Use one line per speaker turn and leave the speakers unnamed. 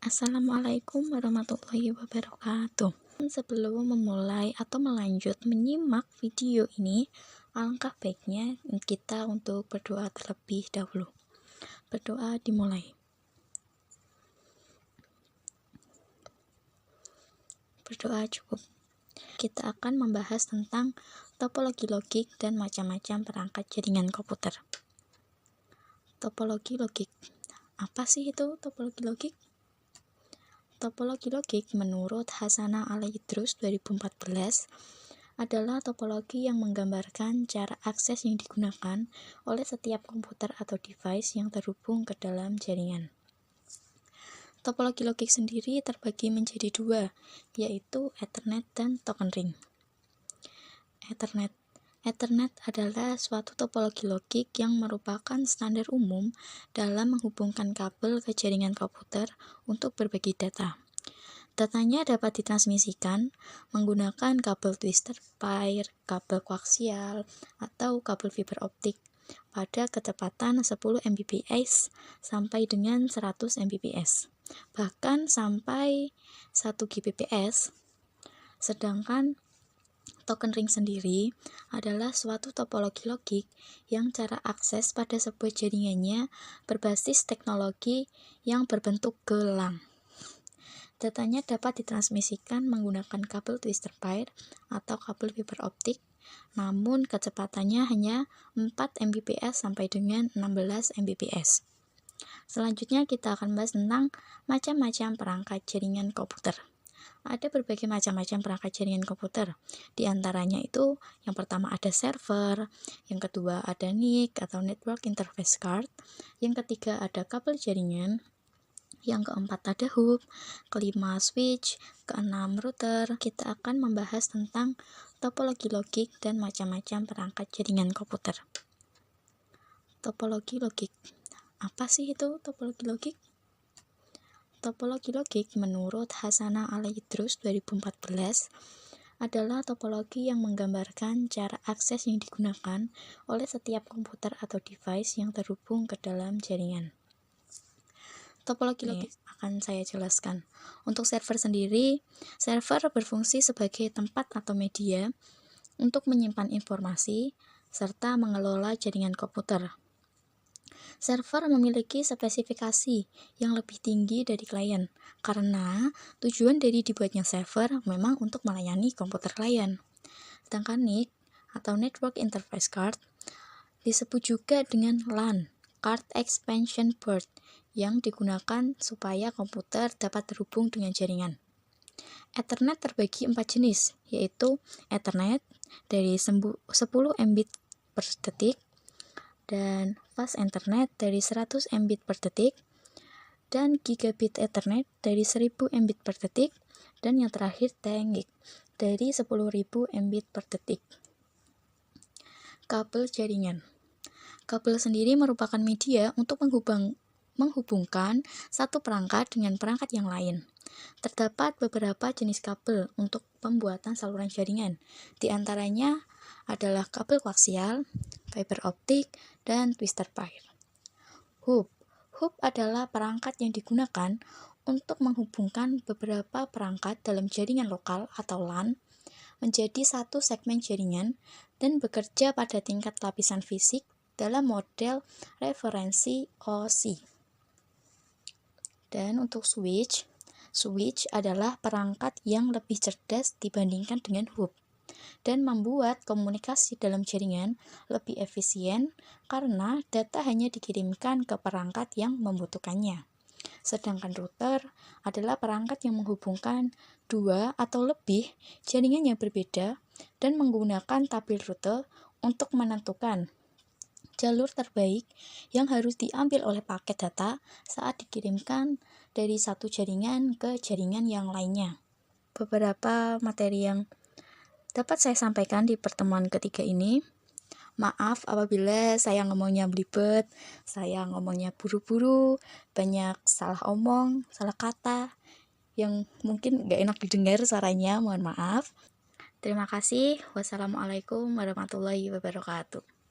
Assalamualaikum warahmatullahi wabarakatuh. Sebelum memulai atau melanjut menyimak video ini, alangkah baiknya kita untuk berdoa terlebih dahulu. Berdoa dimulai. Berdoa cukup. Kita akan membahas tentang topologi logik dan macam-macam perangkat jaringan komputer. Topologi logik. Apa sih itu topologi logik? Topologi logik menurut Hasanah Al-Idrus 2014 adalah topologi yang menggambarkan cara akses yang digunakan oleh setiap komputer atau device yang terhubung ke dalam jaringan. Topologi logik sendiri terbagi menjadi dua, yaitu Ethernet dan token ring. Ethernet adalah suatu topologi logik yang merupakan standar umum dalam menghubungkan kabel ke jaringan komputer untuk berbagi data. Datanya dapat ditransmisikan menggunakan kabel twisted pair, kabel koaksial, atau kabel fiber optik pada kecepatan 10 Mbps sampai dengan 100 Mbps, bahkan sampai 1 Gbps. Sedangkan token ring sendiri adalah suatu topologi logik yang cara akses pada sebuah jaringannya berbasis teknologi yang berbentuk gelang. Datanya dapat ditransmisikan menggunakan kabel twisted pair atau kabel fiber optik, namun kecepatannya hanya 4 Mbps sampai dengan 16 Mbps. Selanjutnya kita akan bahas tentang macam-macam perangkat jaringan komputer. Ada berbagai macam-macam perangkat jaringan komputer. Di antaranya itu, yang pertama ada server, yang kedua ada NIC atau Network Interface Card, yang ketiga ada kabel jaringan, yang keempat ada hub, kelima switch, keenam router. Kita akan membahas tentang topologi logik dan macam-macam perangkat jaringan komputer. Topologi logik. Apa sih itu topologi logik? Topologi logik menurut Hasanah Al-Idrus 2014 adalah topologi yang menggambarkan cara akses yang digunakan oleh setiap komputer atau device yang terhubung ke dalam jaringan. Topologi logik akan saya jelaskan. Untuk server sendiri, server berfungsi sebagai tempat atau media untuk menyimpan informasi serta mengelola jaringan komputer. Server memiliki spesifikasi yang lebih tinggi dari klien, karena tujuan dari dibuatnya server memang untuk melayani komputer klien. Sedangkan NIC atau Network Interface Card disebut juga dengan LAN, Card Expansion Port, yang digunakan supaya komputer dapat terhubung dengan jaringan. Ethernet terbagi 4 jenis, yaitu Ethernet dari 10 Mbit per detik, dan Fast Ethernet dari 100 Mbit per detik, dan Gigabit Ethernet dari 1000 Mbit per detik, dan yang terakhir 10 Gig dari 10.000 Mbit per detik. Kabel jaringan. Kabel sendiri merupakan media untuk menghubungkan satu perangkat dengan perangkat yang lain. Terdapat beberapa jenis kabel untuk pembuatan saluran jaringan. Di antaranya adalah kabel koaksial, fiber optik, dan twisted pair. Hub. Hub adalah perangkat yang digunakan untuk menghubungkan beberapa perangkat dalam jaringan lokal atau LAN menjadi satu segmen jaringan dan bekerja pada tingkat lapisan fisik dalam model referensi OSI. Dan untuk switch adalah perangkat yang lebih cerdas dibandingkan dengan hub dan membuat komunikasi dalam jaringan lebih efisien karena data hanya dikirimkan ke perangkat yang membutuhkannya. Sedangkan router adalah perangkat yang menghubungkan dua atau lebih jaringan yang berbeda dan menggunakan tabel rute untuk menentukan jalur terbaik yang harus diambil oleh paket data saat dikirimkan dari satu jaringan ke jaringan yang lainnya. Beberapa materi yang dapat saya sampaikan di pertemuan ketiga ini. Maaf apabila saya ngomongnya belibet, saya ngomongnya buru-buru, banyak salah omong, salah kata, yang mungkin gak enak didengar suaranya, mohon maaf. Terima kasih. Wassalamualaikum warahmatullahi wabarakatuh.